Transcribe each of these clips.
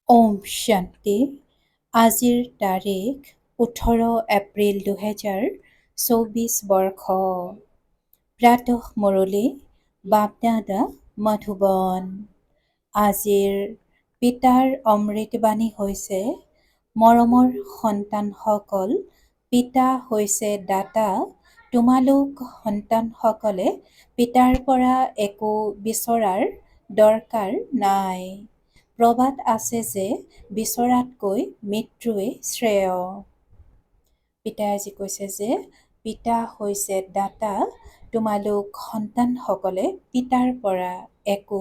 ওম শান্তি। আজিৰ তাৰিখ 18 এপ্ৰিল 2024 বৰ্ষ। প্ৰাতঃ মুৰলী বাপদাদা মধুবন। আজিৰ পিতাৰ অমৃতবাণী হৈছে, মৰমৰ সন্তানসকল, পিতা হৈছে দাতা। তোমালোক সন্তানসকলে পিতাৰ পৰা একো বিচৰাৰ দৰকাৰ নাই। প্ৰবাদ আছে যে বিচৰাতকৈ মৃত্যুৱে শ্ৰেয়। পিতাই আজি কৈছে যে পিতা হৈছে দাতা। তোমালোক সন্তানসকলে পিতাৰ পৰা একো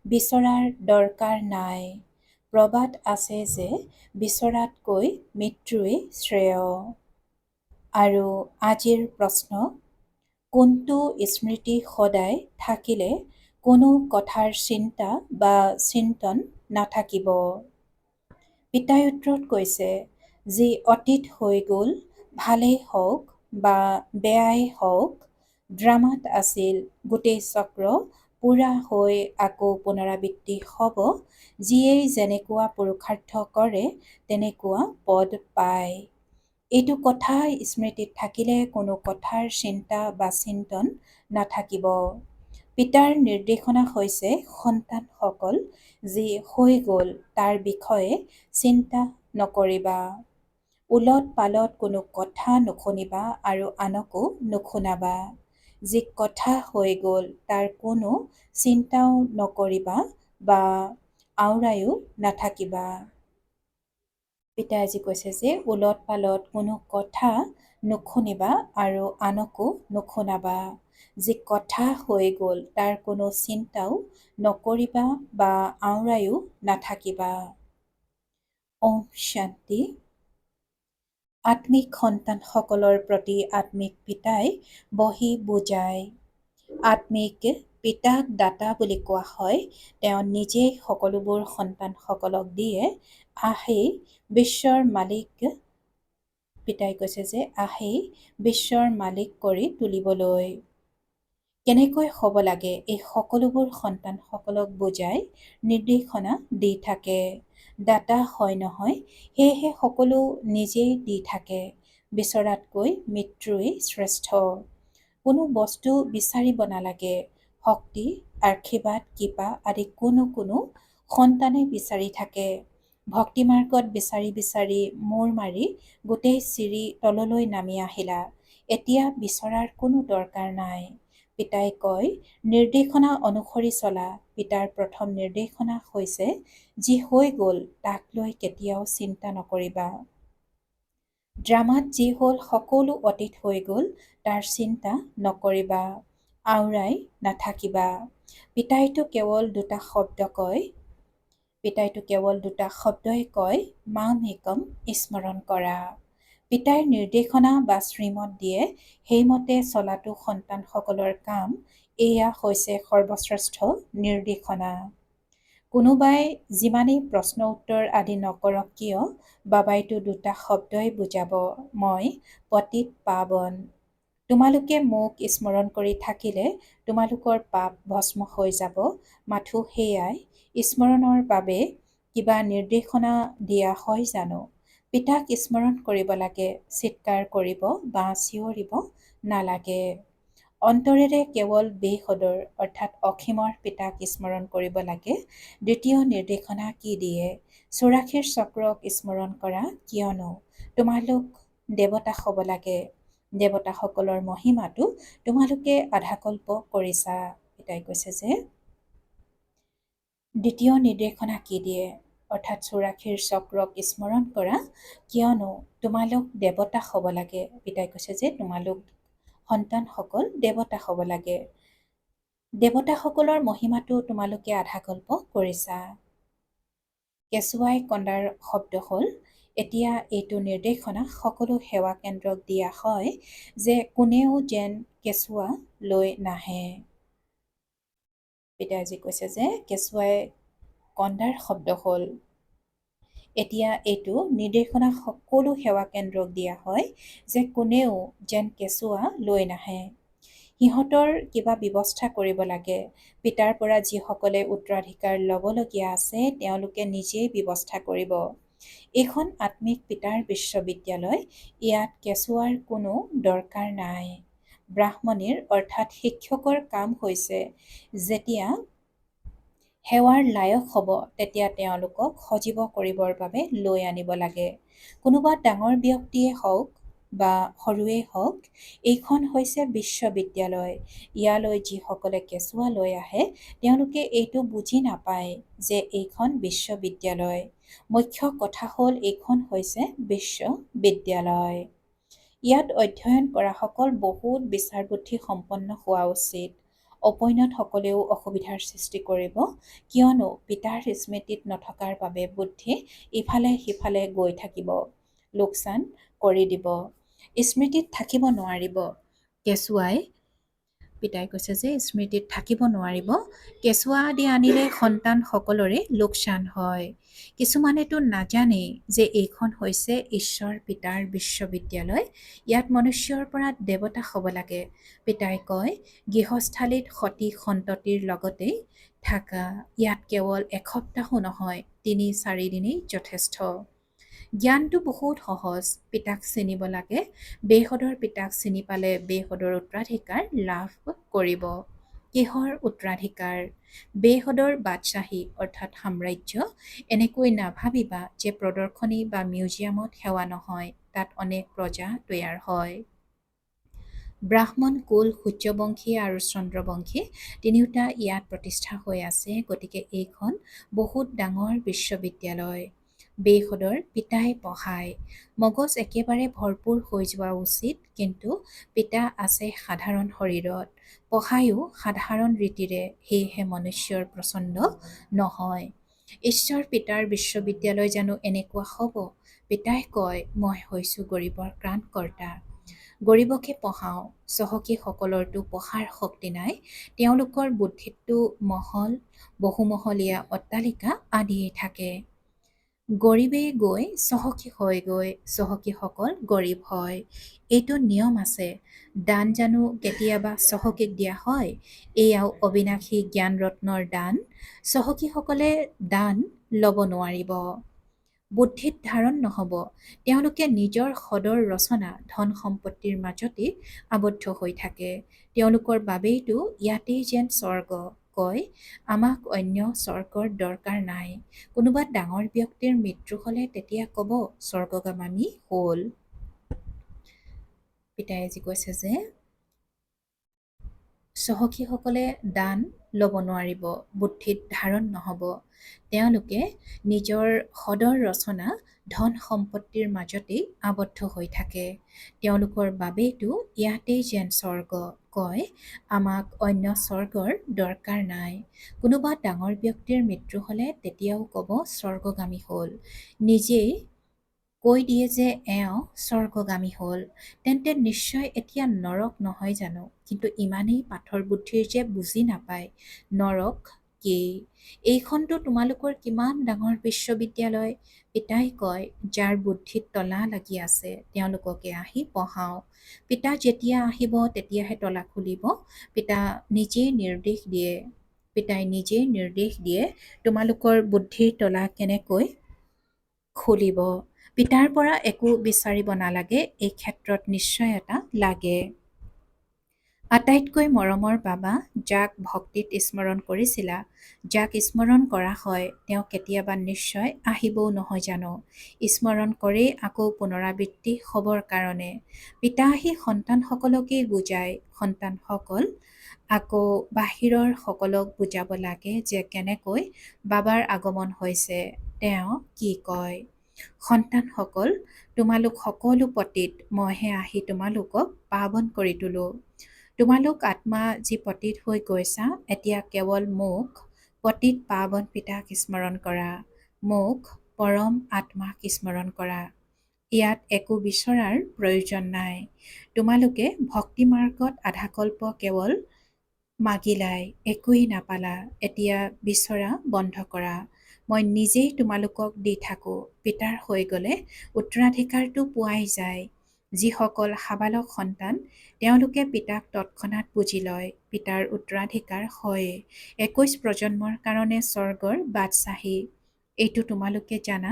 বিচৰাৰ দৰকাৰ নাই। প্ৰবাদ আছে যে বিচৰাতকৈ মৃত্যুৱে শ্ৰেয়। আৰু আজিৰ প্ৰশ্ন, কোনটো স্মৃতি সদায় থাকিলে কোনো কথাৰ চিন্তা বা চিন্তন নাথাকিব? পিতাই উত্তৰত কৈছে, যি অতীত হৈ গ'ল, ভালেই হওক বা বেয়াই হওক, ড্ৰামাত আছিল, গোটেই চক্ৰ পূৰা হৈ আকৌ পুনৰাবৃত্তি হ'ব। যিয়েই যেনেকুৱা পুৰুষাৰ্থ কৰে তেনেকুৱা পদ পায়। এইটো কথা স্মৃতিত থাকিলে কোনো কথাৰ চিন্তা বা চিন্তন নাথাকিব। পিতাৰ নিৰ্দেশনা হৈছে, সন্তানসকল, যি হৈ গ'ল তাৰ বিষয়ে চিন্তা নকৰিবা। উলট পালট কোনো কথা নুশুনিবা আৰু আনকো নুশুনাবা। যি কথা হৈ গ'ল তাৰ কোনো চিন্তাও নকৰিবা বা আওৰায়ো নাথাকিবা। পিতাই আজি কৈছে যে উলট পালট কোনো কথা নুশুনিবা আৰু আনকো নুশুনাবা। যি কথা হৈ গ'ল তাৰ কোনো চিন্তাও নকৰিবা বা আওৰায়ো নাথাকিবা। ওম শান্তি। আত্মিক সন্তানসকলৰ প্ৰতি আত্মিক পিতাই বহি বুজায়। আত্মিক পিতাক দাতা বুলি কোৱা হয়। তেওঁ নিজেই সকলোবোৰ সন্তানসকলক দিয়ে। আহেই বিশ্বৰ মালিক। পিতাই কৈছে যে আহেই বিশ্বৰ মালিক কৰি তুলিবলৈ। কেনেকৈ হ'ব লাগে এই সকলোবোৰ সন্তানসকলক বুজাই নিৰ্দেশনা দি থাকে। দাতা হয় নহয়, সেয়েহে সকলো নিজেই দি থাকে। বিচৰাতকৈ মৃত্যুৱেই শ্ৰেষ্ঠ। কোনো বস্তু বিচাৰিব নালাগে। শক্তি, আশীৰ্বাদ, কৃপা আদি কোনো সন্তানে বিচাৰি থাকে। ভক্তি মাৰ্গত বিচাৰি বিচাৰি মূৰ মাৰি গোটেই চিৰি তললৈ নামি আহিলা। এতিয়া বিচৰাৰ কোনো দৰকাৰ নাই। পিতাই কয়, নিৰ্দেশনা অনুসৰি চলা। পিতাৰ প্ৰথম নিৰ্দেশনা হৈছে, যি হৈ গ'ল তাক লৈ কেতিয়াও চিন্তা নকৰিবা। ড্ৰামাত যি হ'ল সকলো অতীত হৈ গ'ল, তাৰ চিন্তা নকৰিবা, আওৰাই নাথাকিবা। পিতাইটো কেৱল দুটা শব্দ কয়। পিতাইটো কেৱল দুটা শব্দই কয়, মাম একম স্মৰণ কৰা। পিতাই নিৰ্দেশনা বা শ্ৰীমত দিয়ে, সেইমতে চলাটো সন্তানসকলৰ কাম। এয়া হৈছে সৰ্বশ্ৰেষ্ঠ নিৰ্দেশনা। কোনোবাই যিমানেই প্ৰশ্ন উত্তৰ আদি নকৰক কিয়, বাবাইটো দুটা শব্দই বুজাব, মই পতিত পাৱন। তোমালোকে মোক স্মৰণ কৰি থাকিলে তোমালোকৰ পাপ ভস্ম হৈ যাব। মাথো সেয়াই। স্মৰণৰ বাবে কিবা নিৰ্দেশনা দিয়া হয় জানো? পিতাক স্মৰণ কৰিব লাগে, চিৎকাৰ কৰিব বা চিঞৰিব নালাগে। অন্তৰেৰে কেৱল বেসদৰ অৰ্থাৎ অসীমৰ পিতাক স্মৰণ কৰিব লাগে। দ্বিতীয় নিৰ্দেশনা কি দিয়ে? 84 চক্ৰক স্মৰণ কৰা, কিয়নো তোমালোক দেৱতা হ'ব লাগে। দেৱতাসকলৰ মহিমাটো তোমালোকে আধাকল্প কৰিছা। পিতাই কৈছে যে দ্বিতীয় নিৰ্দেশনা কি দিয়ে? অৰ্থাৎ 84 চক্ৰক স্মৰণ কৰা, কিয়নো তোমালোক দেৱতা হ'ব লাগে। পিতাই কৈছে যে তোমালোক সন্তানসকল দেৱতা হ'ব লাগে। দেৱতাসকলৰ মহিমাটো তোমালোকে আধাকল্প কৰিছা। কেঁচুৱাই কন্দাৰ শব্দ হ'ল, এতিয়া এইটো নিৰ্দেশনা সকলো সেৱা কেন্দ্ৰক দিয়া হয় যে কোনেও যেন কেঁচুৱা লৈ নাহে। পিতাই আজি কৈছে যে কেঁচুৱাই কন্দাৰ শব্দ হ'ল। এতিয়া এইটো নিৰ্দেশনা সকলো সেৱা কেন্দ্ৰক দিয়া হয় যে কোনেও যেন কেঁচুৱা লৈ নাহে। সিহঁতৰ কিবা ব্যৱস্থা কৰিব লাগে। পিতাৰ পৰা যিসকলে উত্তৰাধিকাৰ ল'বলগীয়া আছে তেওঁলোকে নিজেই ব্যৱস্থা কৰিব। এইখন আত্মিক পিতাৰ বিশ্ববিদ্যালয়। ইয়াত কেঁচুৱাৰ কোনো দৰকাৰ নাই। ব্ৰাহ্মণীৰ অৰ্থাৎ শিক্ষকৰ কাম হৈছে যেতিয়া সেৱাৰ লায়ক হ'ব তেতিয়া তেওঁলোকক সজীৱ কৰিবৰ বাবে লৈ আনিব লাগে। কোনোবা ডাঙৰ ব্যক্তিয়ে হওক বা সৰুৱে হওক, এইখন হৈছে বিশ্ববিদ্যালয়। ইয়ালৈ যিসকলে কেঁচুৱা লৈ আহে তেওঁলোকে এইটো বুজি নাপায় যে এইখন বিশ্ববিদ্যালয়। মুখ্য কথা হ'ল এইখন হৈছে বিশ্ববিদ্যালয়। ইয়াত অধ্যয়ন কৰাসকল বহুত বিচাৰ বুদ্ধি সম্পন্ন হোৱা উচিত। অপৈণতসকলেও অসুবিধাৰ সৃষ্টি কৰিব, কিয়নো পিতাৰ স্মৃতিত নথকাৰ বাবে বুদ্ধি ইফালে সিফালে গৈ থাকিব, লোকচান কৰি দিব, স্মৃতিত থাকিব নোৱাৰিব। কেঁচুৱাই পিতাই কৈছে যে স্মৃতিত থাকিব নোৱাৰিব। কেঁচুৱা আদি আনিলে সন্তান সকলোৰে লোকচান হয়। কিছুমানেতো নাজানেই যে এইখন হৈছে ঈশ্বৰ পিতাৰ বিশ্ববিদ্যালয়। ইয়াত মনুষ্যৰ পৰা দেৱতা হ'ব লাগে। পিতাই কয় গৃহস্থালীত সতী সন্ততিৰ লগতেই থাকা। ইয়াত কেৱল এসপ্তাহো নহয়, ৩-৪ দিনেই যথেষ্ট। জ্ঞানটো বহুত সহজ। পিতাক চিনিব লাগে। বেহদৰ পিতাক চিনি পালে বেহদৰ উত্তৰাধিকাৰ লাভ কৰিব। কিহৰ উত্তৰাধিকাৰ? বেহদৰ বাদশ্বাহী অৰ্থাৎ সাম্ৰাজ্য। এনেকৈ নাভাবিবা যে প্ৰদৰ্শনী বা মিউজিয়ামত সেৱা নহয়, তাত অনেক প্ৰজা তৈয়াৰ হয়। ব্ৰাহ্মণ কুল সূৰ্যবংশী আৰু চন্দ্ৰবংশী তিনিওটা ইয়াত প্ৰতিষ্ঠা হৈ আছে। গতিকে এইখন বহুত ডাঙৰ বিশ্ববিদ্যালয়। বেহদৰ পিতাই পঢ়ায়। মগজ একেবাৰে ভৰপূৰ হৈ যোৱা উচিত, কিন্তু পিতা আছে সাধাৰণ শৰীৰত, পঢ়ায়ো সাধাৰণ ৰীতিৰে, সেয়েহে মনুষ্যৰ প্ৰচণ্ড নহয়। ঈশ্বৰ পিতাৰ বিশ্ববিদ্যালয় জানো এনেকুৱা হ'ব? পিতাই কয় মই হৈছোঁ গৰীবৰ ত্ৰাণকৰ্তা। গৰীবকে পঢ়াওঁ। চহকীসকলৰতো পঢ়াৰ শক্তি নাই। তেওঁলোকৰ বুদ্ধিততো মহল, বহুমহলীয়া অট্টালিকা আদিয়ে থাকে। গৰীবে গৈ চহকী হয়গৈ, চহকীসকল গৰীব হয়। এইটো নিয়ম আছে। দান জানো কেতিয়াবা চহকীক দিয়া হয়? এয়াও অবিনাশী জ্ঞানৰত্নৰ দান। চহকীসকলে দান ল'ব নোৱাৰিব, বুদ্ধিত ধাৰণ নহ'ব। তেওঁলোকে নিজৰ সদৰ ৰচনা ধন সম্পত্তিৰ মাজতেই আবদ্ধ হৈ থাকে। তেওঁলোকৰ বাবেইতো ইয়াতেই যেন স্বৰ্গ। কয় আমাক অন্য স্বৰ্গৰ দৰকাৰ নাই। কোনোবা ডাঙৰ ব্যক্তিৰ মৃত্যু হ'লে তেতিয়া ক'ব স্বৰ্গগামী হ'ল। পিতাই আজি কৈছে যে চহকীসকলে দান ল'ব নোৱাৰিব, বুদ্ধিত ধাৰণ নহ'ব। তেওঁলোকে নিজৰ সদৰ ৰচনা ধন সম্পত্তিৰ মাজতেই আবদ্ধ হৈ থাকে। তেওঁলোকৰ বাবেইতো ইয়াতেই যেন স্বৰ্গ। কয় আমাক অন্য স্বৰ্গৰ দৰকাৰ নাই। কোনোবা ডাঙৰ ব্যক্তিৰ মৃত্যু হ'লে তেতিয়াও ক'ব স্বৰ্গগামী হ'ল। নিজেই কৈ দিয়ে যে এওঁ স্বৰ্গগামী হ'ল। তেন্তে নিশ্চয় এতিয়া নৰক নহয় জানো? কিন্তু ইমানেই পাথৰ বুদ্ধিৰ যে বুজি নাপায় নৰক কি। এইখনতো তোমালোকৰ কিমান ডাঙৰ বিশ্ববিদ্যালয়। পিতাই কয় যাৰ বুদ্ধিত তলা লাগি আছে তেওঁলোককে আহি পঢ়াওঁ। পিতা যেতিয়া আহিব তেতিয়াহে তলা খুলিব। পিতা নিজেই নিৰ্দেশ দিয়ে। পিতাই নিজেই নিৰ্দেশ দিয়ে তোমালোকৰ বুদ্ধিৰ তলা কেনেকৈ খুলিব। পিতাৰ পৰা একো বিচাৰিব নালাগে, এই ক্ষেত্ৰত নিশ্চয়তা লাগে। আটাইতকৈ মৰমৰ বাবা, যাক ভক্তিত স্মৰণ কৰিছিলা, যাক স্মৰণ কৰা হয় তেওঁ কেতিয়াবা নিশ্চয় আহিবও নহয় জানো? স্মৰণ কৰেই আকৌ পুনৰাবৃত্তি হ'বৰ কাৰণে। পিতা আহি সন্তানসকলকেই বুজায়। সন্তানসকল আকৌ বাহিৰৰ সকলক বুজাব লাগে যে কেনেকৈ বাবাৰ আগমন হৈছে, তেওঁ কি কয়। সন্তানসকল তোমালোক সকলো পতিত, মইহে আহি তোমালোকক পাৱন কৰি তোলো। তোমালোক আত্মা যি পতিত হৈ গৈছা, এতিয়া কেৱল মোক পতিত পাৱন পিতাক স্মৰণ কৰা, মোক পৰম আত্মাক স্মৰণ কৰা। ইয়াত একো বিচৰাৰ প্ৰয়োজন নাই। তোমালোকে ভক্তি মাৰ্গত আধাকল্প কেৱল মাগিলাই, একোৱেই নাপালা। এতিয়া বিচৰা বন্ধ কৰা। মই নিজেই তোমালোকক দি থাকোঁ। পিতাৰ হৈ গ'লে উত্তৰাধিকাৰটো পোৱাই যায়। যিসকল সাবালক সন্তান তেওঁলোকে পিতাক তৎক্ষণাত বুজি লয়, পিতাৰ উত্তৰাধিকাৰ হয়। 21 প্ৰজন্মৰ কাৰণে স্বৰ্গৰ বাদশ্বাহী। এইটো তোমালোকে জানা,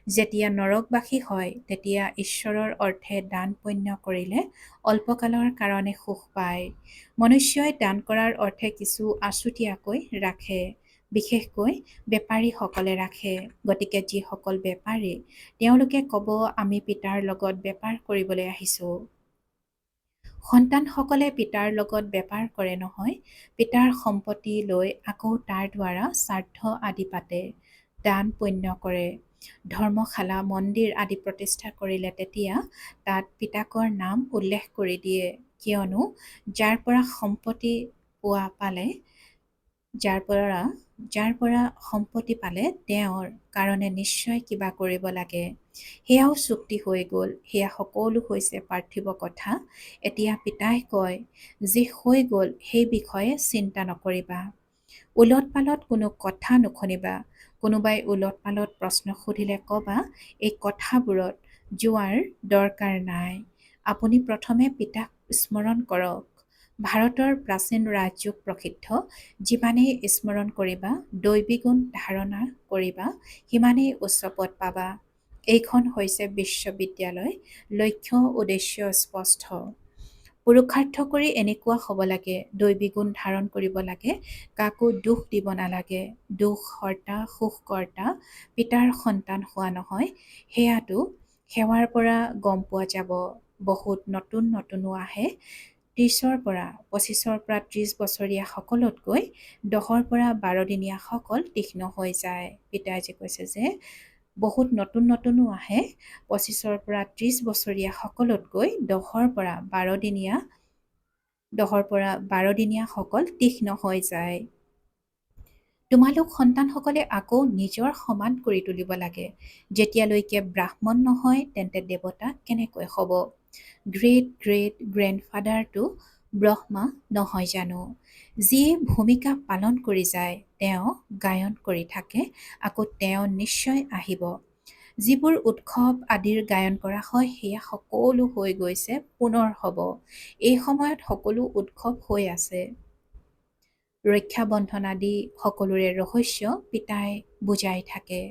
যেতিয়া নৰকবাসী হয় তেতিয়া ঈশ্বৰৰ অৰ্থে দান পুণ্য কৰিলে অল্পকালৰ কাৰণে সুখ পায়। মনুষ্যই দান কৰাৰ অৰ্থে কিছু আছুতীয়াকৈ ৰাখে, বিশেষকৈ বেপাৰীসকলে ৰাখে। গতিকে যিসকল বেপাৰী তেওঁলোকে ক'ব, আমি পিতাৰ লগত বেপাৰ কৰিবলৈ আহিছোঁ। সন্তানসকলে পিতাৰ লগত বেপাৰ কৰে নহয়, পিতাৰ সম্পত্তি লৈ আকৌ তাৰ দ্বাৰা শ্ৰাদ্ধ আদি পাতে, দান পুণ্য কৰে। ধৰ্মশালা মন্দিৰ আদি প্ৰতিষ্ঠা কৰিলে তেতিয়া তাত পিতাকৰ নাম উল্লেখ কৰি দিয়ে, কিয়নো যাৰ পৰা সম্পত্তি পালে তেওঁৰ কাৰণে নিশ্চয় কিবা কৰিব লাগে। সেয়াও চুক্তি হৈ গ'ল। সেয়া সকলো হৈছে পাৰ্থিৱ কথা। এতিয়া পিতাই কয়, যি হৈ গ'ল সেই বিষয়ে চিন্তা নকৰিবা। ওলট পালট কোনো কথা নুশুনিবা। কোনোবাই ওলট পালট প্ৰশ্ন সুধিলে ক'বা, এই কথাবোৰত যোৱাৰ দৰকাৰ নাই। আপুনি প্ৰথমে পিতাক স্মৰণ কৰক। ভাৰতৰ প্ৰাচীন ৰাজযোগ প্ৰসিদ্ধ। যিমানেই স্মৰণ কৰিবা, দৈবী গুণ ধাৰণা কৰিবা, সিমানেই উচ্চ পদ পাবা। এইখন হৈছে বিশ্ববিদ্যালয়। লক্ষ্য উদ্দেশ্য স্পষ্ট। পুৰুষাৰ্থ কৰি এনেকুৱা হ'ব লাগে, দৈবী গুণ ধাৰণ কৰিব লাগে, কাকো দোষ দিব নালাগে। দোষ হৰ্তা সুখকৰ্তা পিতাৰ সন্তান হোৱা নহয়, সেয়াটো সেৱাৰ পৰা গম পোৱা যাব। বহুত নতুনো আহে। 30ৰ পৰা 25ৰ পৰা 30 বছৰীয়া সকলতকৈ 10ৰ পৰা 12 দিনীয়া সকল তীক্ষ্ণ হৈ যায়। পিতাই যে কৈছে যে বহুত নতুনো আহে। 25ৰ পৰা 30 বছৰীয়া সকলতকৈ 10ৰ পৰা 12 দিনীয়া সকল তীক্ষ্ণ হৈ যায়। তোমালোক সন্তানসকলে আকৌ নিজৰ সমান কৰি তুলিব লাগে। যেতিয়ালৈকে ব্ৰাহ্মণ নহয় তেন্তে দেৱতা কেনেকৈ হ'ব? গ্ৰেট গ্ৰেণ্ড-ফাদাৰটো ব্ৰহ্মা নহয় জানো? যিয়ে ভূমিকা পালন কৰি যায়, তেওঁ গায়ন কৰি থাকে, আকৌ তেওঁ নিশ্চয় আহিব। যিবোৰ উৎসৱ আদিৰ গায়ন কৰা হয় সেয়া সকলো হৈ গৈছে, পুনৰ হ'ব। এই সময়ত সকলো উৎসৱ হৈ আছে। ৰক্ষাবন্ধন আদি সকলোৰে ৰহস্য পিতাই বুজাই থাকে।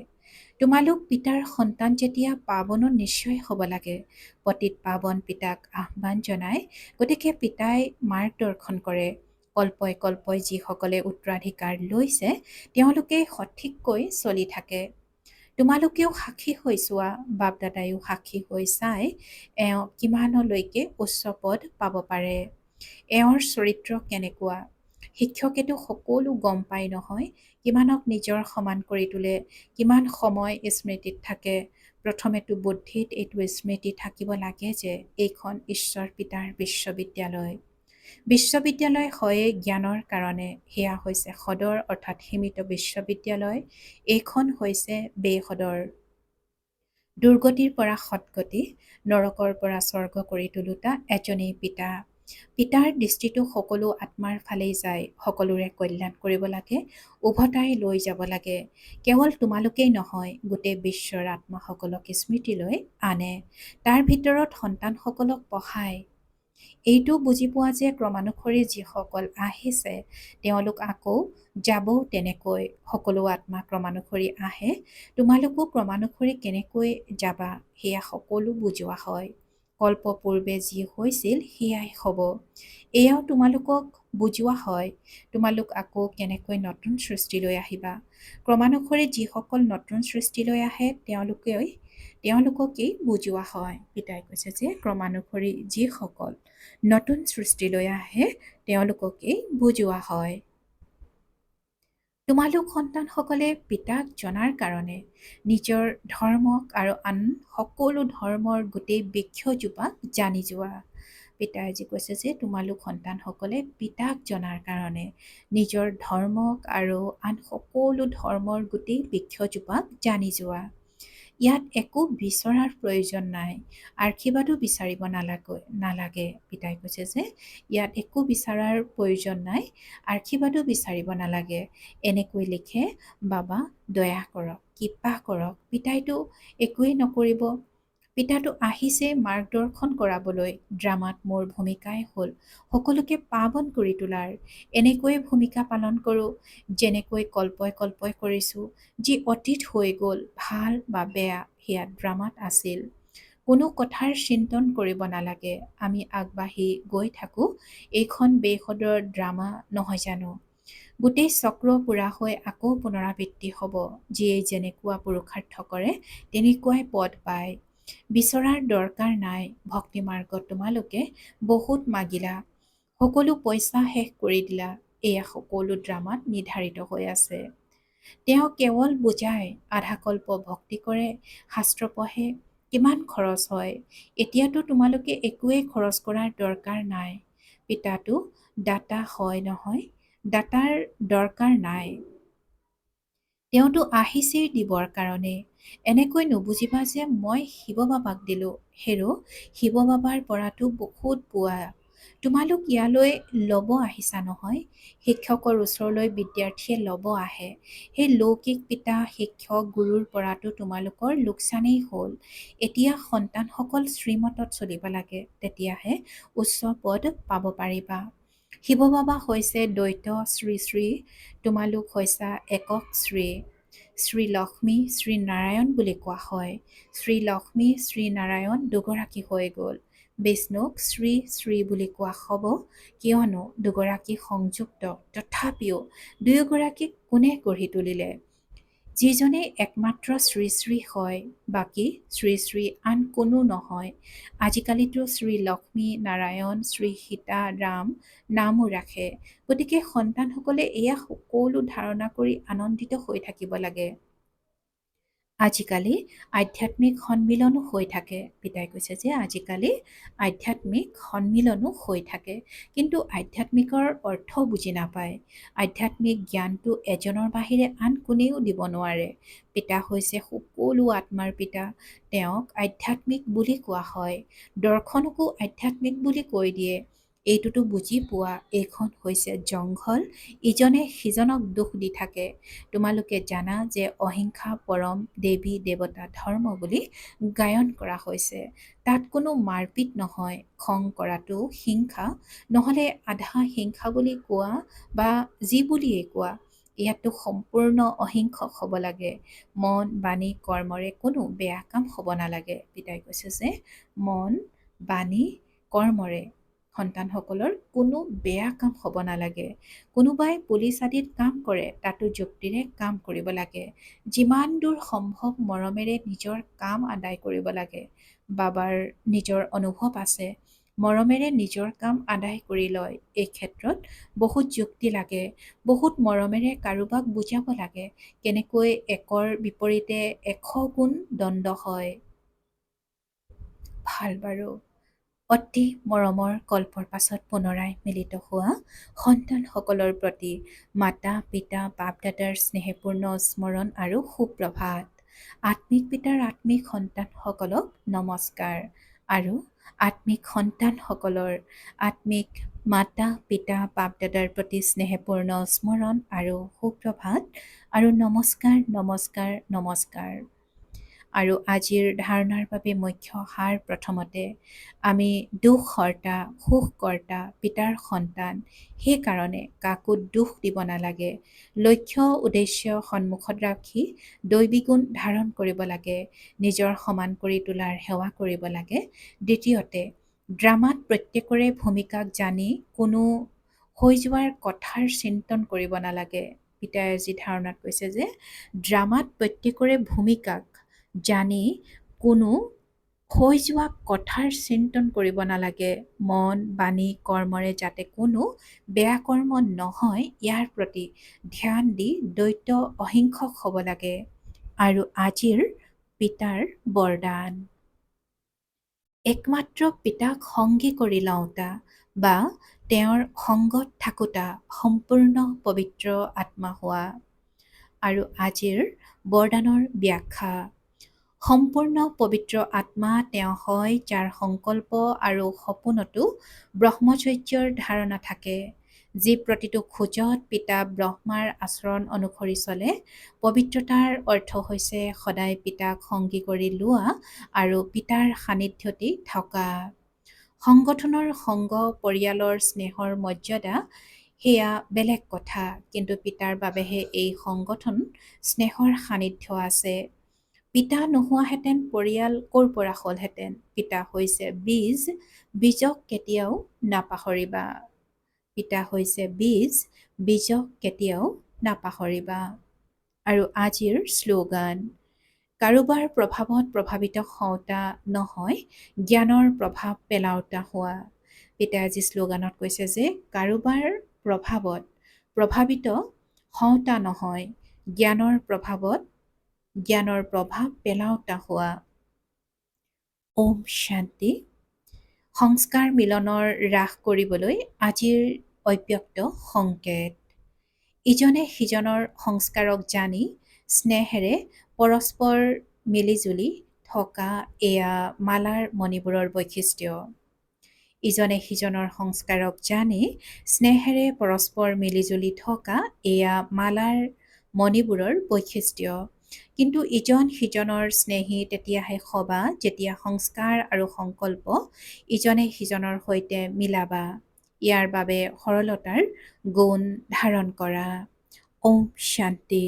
তোমালোক পিতাৰ সন্তান যেতিয়া পাৱনো নিশ্চয় হ'ব লাগে। পতিত পাৱন পিতাক আহ্বান জনায়। গতিকে পিতাই মাৰ্গদৰ্শন কৰে। কল্পই যিসকলে উত্তৰাধিকাৰ লৈছে তেওঁলোকে সঠিককৈ চলি থাকে। তোমালোকেও সাক্ষী হৈ চোৱা, বাপ-দাদায়ো সাক্ষী হৈ চাই এওঁ কিমানলৈকে উচ্চ পদ পাব পাৰে। এওঁৰ চৰিত্ৰ কেনেকুৱা। শিক্ষকেতো সকলো গম পায় নহয়, কিমানক নিজৰ সমান কৰি তোলে, কিমান সময় স্মৃতিত থাকে। প্ৰথমেতো বুদ্ধিত এইটো স্মৃতি থাকিব লাগে যে এইখন ঈশ্বৰ পিতাৰ বিশ্ববিদ্যালয়। বিশ্ববিদ্যালয় হয়ে জ্ঞানৰ কাৰণে। সেয়া হৈছে সদৰ অৰ্থাৎ সীমিত বিশ্ববিদ্যালয়। এইখন হৈছে বেসদৰ। দুৰ্গতিৰ পৰা সৎগতি, নৰকৰ পৰা স্বৰ্গ কৰি তোলোতা এজনেই পিতা। পিতাৰ দৃষ্টিটো সকলো আত্মাৰ ফালেই যায়। সকলোৰে কল্যাণ কৰিব লাগে, উভতাই লৈ যাব লাগে। কেৱল তোমালোকেই নহয়, গোটেই বিশ্বৰ আত্মাসকলক স্মৃতিলৈ আনে। তাৰ ভিতৰত সন্তানসকলক পঢ়ায়। এইটো বুজি পোৱা যে ক্ৰমানুসৰি যিসকল আহিছে তেওঁলোক আকৌ যাবও তেনেকৈ। সকলো আত্মা ক্ৰমানুসৰি আহে, তোমালোকো ক্ৰমানুসৰি কেনেকৈ যাবা সেয়া সকলো বুজোৱা হয়। কল্প পূৰ্বে যি হৈছিল সেয়াই হ'ব, এয়াও তোমালোকক বুজোৱা হয়। তোমালোক আকৌ কেনেকৈ নতুন সৃষ্টিলৈ আহিবা। ক্ৰমানুসৰি যিসকল নতুন সৃষ্টিলৈ আহে তেওঁলোককেই বুজোৱা হয়। পিতাই কৈছে যে ক্ৰমানুসৰি যিসকল নতুন সৃষ্টিলৈ আহে তেওঁলোককেই বুজোৱা হয়। তোমালোক সন্তানসকলে পিতাক জনাৰ কাৰণে নিজৰ ধৰ্মক আৰু আন সকলো ধৰ্মৰ গোটেই বৃক্ষজোপাক জানি যোৱা। পিতাই আজি কৈছে যে তোমালোক সন্তানসকলে পিতাক জনাৰ কাৰণে নিজৰ ধৰ্মক আৰু আন সকলো ধৰ্মৰ গোটেই বৃক্ষজোপাক জানি যোৱা। ইয়াত একো বিচৰাৰ প্ৰয়োজন নাই, আশীৰ্বাদো বিচাৰিব নালাগে। পিতাই কৈছে যে ইয়াত একো বিচৰাৰ প্ৰয়োজন নাই, আশীৰ্বাদো বিচাৰিব নালাগে। এনেকৈ লিখে, বাবা দয়া কৰক, কৃপা কৰক। পিতাইতো একোৱেই নকৰিব, পিতাটো আহিছে মাৰ্গদৰ্শন কৰাবলৈ। ড্ৰামাত মোৰ ভূমিকাই হ'ল সকলোকে পাৱন কৰি তোলাৰ। এনেকৈয়ে ভূমিকা পালন কৰোঁ, যেনেকৈ কল্পই কল্পই কৰিছোঁ। যি অতীত হৈ গ'ল, ভাল বা বেয়া, সেয়া ড্ৰামাত আছিল। কোনো কথাৰ চিন্তন কৰিব নালাগে। আমি আগবাঢ়ি গৈ থাকোঁ। এইখন বেসদৰ ড্ৰামা নহয় জানো? গোটেই চক্ৰ পুৰা হৈ আকৌ পুনৰাবৃত্তি হ'ব। যিয়ে যেনেকুৱা পুৰুষাৰ্থ কৰে তেনেকুৱাই পদ পায়। বিচৰাৰ দৰকাৰ নাই। ভক্তি মাৰ্গত তোমালোকে বহুত মাগিলা, সকলো পইচা শেষ কৰি দিলা। এয়া সকলো ড্ৰামাত নিৰ্ধাৰিত হৈ আছে। তেওঁ কেৱল বুজায়, আধাকল্প ভক্তি কৰে, শাস্ত্ৰ পঢ়ে, কিমান খৰচ হয়। এতিয়াতো তোমালোকে একোৱেই খৰচ কৰাৰ দৰকাৰ নাই। পিতাটো দাতা হয় নহয়, দাতাৰ দৰকাৰ নাই। তেওঁতো আহিছেই দিবৰ কাৰণে। এনেকৈ নুবুজিবা যে মই শিৱ বাবাক দিলোঁ। হেৰ', শিৱ বাবাৰ পৰাতো বহুত পোৱা। তোমালোক ইয়ালৈ ল'ব আহিছা নহয়। শিক্ষকৰ ওচৰলৈ বিদ্যাৰ্থীয়ে ল'ব আহে। সেই লৌকিক পিতা, শিক্ষক, গুৰুৰ পৰাতো তোমালোকৰ লোকচানেই হ'ল। এতিয়া সন্তানসকল শ্ৰীমতত চলিব লাগে, তেতিয়াহে উচ্চ পদ পাব পাৰিবা। শিৱ বাবা হৈছে দ্বৈত শ্ৰী শ্ৰী, তোমালোক হৈছা একক শ্ৰী। শ্ৰী লক্ষ্মী, শ্ৰী নাৰায়ণ বুলি কোৱা হয়। শ্ৰী লক্ষ্মী, শ্ৰী নাৰায়ণ দুগৰাকী হৈ গ'ল। বিষ্ণুক শ্ৰী শ্ৰী বুলি কোৱা হ'ব, কিয়নো দুগৰাকী সংযুক্ত। তথাপিও দুয়োগৰাকীক কোনে গঢ়ি তুলিলে? যিজনে একমাত্ৰ শ্ৰী শ্ৰী হয়, বাকী শ্ৰী শ্ৰী আন কোনো নহয়। আজিকালিতো শ্ৰী লক্ষ্মী, নাৰায়ণ, শ্ৰী সীতা, ৰাম নামো ৰাখে। গতিকে সন্তানসকলে এয়া সকলো ধাৰণা কৰি আনন্দিত হৈ থাকিব লাগে। আজিকালি আধ্যাত্মিক সন্মিলনো হৈ থাকে। পিতাই কৈছে যে আজিকালি আধ্যাত্মিক সন্মিলনো হৈ থাকে, কিন্তু আধ্যাত্মিকৰ অৰ্থ বুজি নাপায়। আধ্যাত্মিক জ্ঞানটো এজনৰ বাহিৰে আন কোনেও দিব নোৱাৰে। পিতা হৈছে সকলো আত্মাৰ পিতা। তেওঁক আধ্যাত্মিক বুলি কোৱা হয়। দৰ্শনকো আধ্যাত্মিক বুলি কৈ দিয়ে। এইটোতো বুজি পোৱা, এইখন হৈছে জংঘল। ইজনে সিজনক দোষ দি থাকে। তোমালোকে জানা যে অহিংসা পৰম দেৱী দেৱতা ধৰ্ম বুলি গায়ন কৰা হৈছে। তাত কোনো মাৰপিট নহয়। খং কৰাটো হিংসা, নহ'লে আধা হিংসা বুলি কোৱা বা যি বুলিয়েই কোৱা। ইয়াতো সম্পূৰ্ণ অহিংসক হ'ব লাগে। মন, বাণী, কৰ্মৰে কোনো বেয়া কাম হ'ব নালাগে। পিতাই কৈছে যে মন, বাণী, কৰ্মৰে সন্তানসকলৰ কোনো বেয়া কাম হ'ব নালাগে। কোনোবাই পুলিচ আদিত কাম কৰে, তাতো যুক্তিৰে কাম কৰিব লাগে। যিমান দূৰ সম্ভৱ মৰমেৰে নিজৰ কাম আদায় কৰিব লাগে। বাবাৰ নিজৰ অনুভৱ আছে, মৰমেৰে নিজৰ কাম আদায় কৰি লয়। এই ক্ষেত্ৰত বহুত যুক্তি লাগে। বহুত মৰমেৰে কাৰোবাক বুজাব লাগে, কেনেকৈ একৰ বিপৰীতে 100 গুণ দণ্ড হয়। ভাল বাৰু। অতি মৰমৰ কল্পৰ পাছত পুনৰাই মিলিত হোৱা সন্তানসকলৰ প্ৰতি মাতা, পিতা, বাপ দাদাৰ স্নেহপূৰ্ণ স্মৰণ আৰু সুপ্ৰভাত। আত্মিক পিতাৰ আত্মিক সন্তানসকলক নমস্কাৰ। আৰু আত্মিক সন্তানসকলৰ আত্মিক মাতা, পিতা, বাপ দাদাৰ প্ৰতি স্নেহপূৰ্ণ স্মৰণ আৰু সুপ্ৰভাত আৰু নমস্কাৰ, নমস্কাৰ, নমস্কাৰ। আৰু আজিৰ ধাৰণাৰ বাবে মুখ্য সাৰ প্ৰথমতে, আমি দুখহৰ্তা, সুখকৰ্তা, পিতাৰ সন্তান। সেইকাৰণে কাকো দুখ দিব নালাগে। লক্ষ্য উদ্দেশ্য সন্মুখত ৰাখি দৈবিগুণ ধাৰণ কৰিব লাগে। নিজৰ সমান কৰি তোলাৰ সেৱা কৰিব লাগে। দ্বিতীয়তে, ড্ৰামাত প্ৰত্যেকৰে ভূমিকাক জানি কোনো হৈ যোৱাৰ কথাৰ চিন্তন কৰিব নালাগে। পিতাই আজি ধাৰণাত কৈছে যে ড্ৰামাত প্ৰত্যেকৰে ভূমিকাক জানি কোনো হৈ যোৱা কথাৰ চিন্তন কৰিব নালাগে। মন, বাণী, কৰ্মৰে যাতে কোনো বেয়া কৰ্ম নহয়, ইয়াৰ প্ৰতি ধ্যান দি দ্বৈত অহিংসক হ'ব লাগে। আৰু আজিৰ পিতাৰ বৰদান, একমাত্ৰ পিতাক সংগী কৰি লওঁতা বা তেওঁৰ সংগত থাকোঁতা সম্পূৰ্ণ পবিত্ৰ আত্মা হোৱা। আৰু আজিৰ বৰদানৰ ব্যাখ্যা, সম্পূৰ্ণ পবিত্ৰ আত্মা তেওঁ হয় যাৰ সংকল্প আৰু সপোনতো ব্ৰহ্মচৰ্যৰ ধাৰণা থাকে, যি প্ৰতিটো খোজত পিতা ব্ৰহ্মাৰ আচৰণ অনুসৰি চলে। পবিত্ৰতাৰ অৰ্থ হৈছে সদায় পিতাক সংগী কৰি লোৱা আৰু পিতাৰ সান্নিধ্যতেই থকা। সংগঠনৰ সংগ, পৰিয়ালৰ স্নেহৰ মৰ্যাদা সেয়া বেলেগ কথা, কিন্তু পিতাৰ বাবেহে এই সংগঠন, স্নেহৰ সান্নিধ্য আছে। পিতা নোহোৱাহেঁতেন পৰিয়াল ক'ৰ পৰা হ'লহেঁতেন। পিতা হৈছে বীজ, বীজক কেতিয়াও নাপাহৰিবা। পিতা হৈছে বীজ, বীজক কেতিয়াও নাপাহৰিবা। আৰু আজিৰ শ্লোগান, কাৰোবাৰ প্ৰভাৱত প্ৰভাৱিত হওঁতা নহয়, জ্ঞানৰ প্ৰভাৱ পেলাওঁতা হোৱা। পিতাই আজি শ্লোগানত কৈছে যে কাৰোবাৰ প্ৰভাৱত প্ৰভাৱিত হওঁতা নহয়, জ্ঞানৰ প্ৰভাৱ পেলাওঁতা হোৱা। ওম শান্তি। সংস্কাৰ মিলনৰ হ্ৰাস কৰিবলৈ আজিৰ অব্যক্ত সংকেত। ইজনে সিজনৰ সংস্কাৰক জানি স্নেহেৰে পৰস্পৰ মিলিজুলি থকা এয়া মালাৰ মণিবোৰৰ বৈশিষ্ট্য। ইজনে সিজনৰ সংস্কাৰক জানি স্নেহেৰে পৰস্পৰ মিলিজুলি থকা এয়া মালাৰ মণিবোৰৰ বৈশিষ্ট্য। কিন্তু ইজন সিজনৰ স্নেহী তেতিয়াহে হ'বা যেতিয়া সংস্কাৰ আৰু সংকল্প ইজনে সিজনৰ সৈতে মিলাবা। ইয়াৰ বাবে সৰলতাৰ গুণ ধাৰণ কৰা। ওম শান্তি।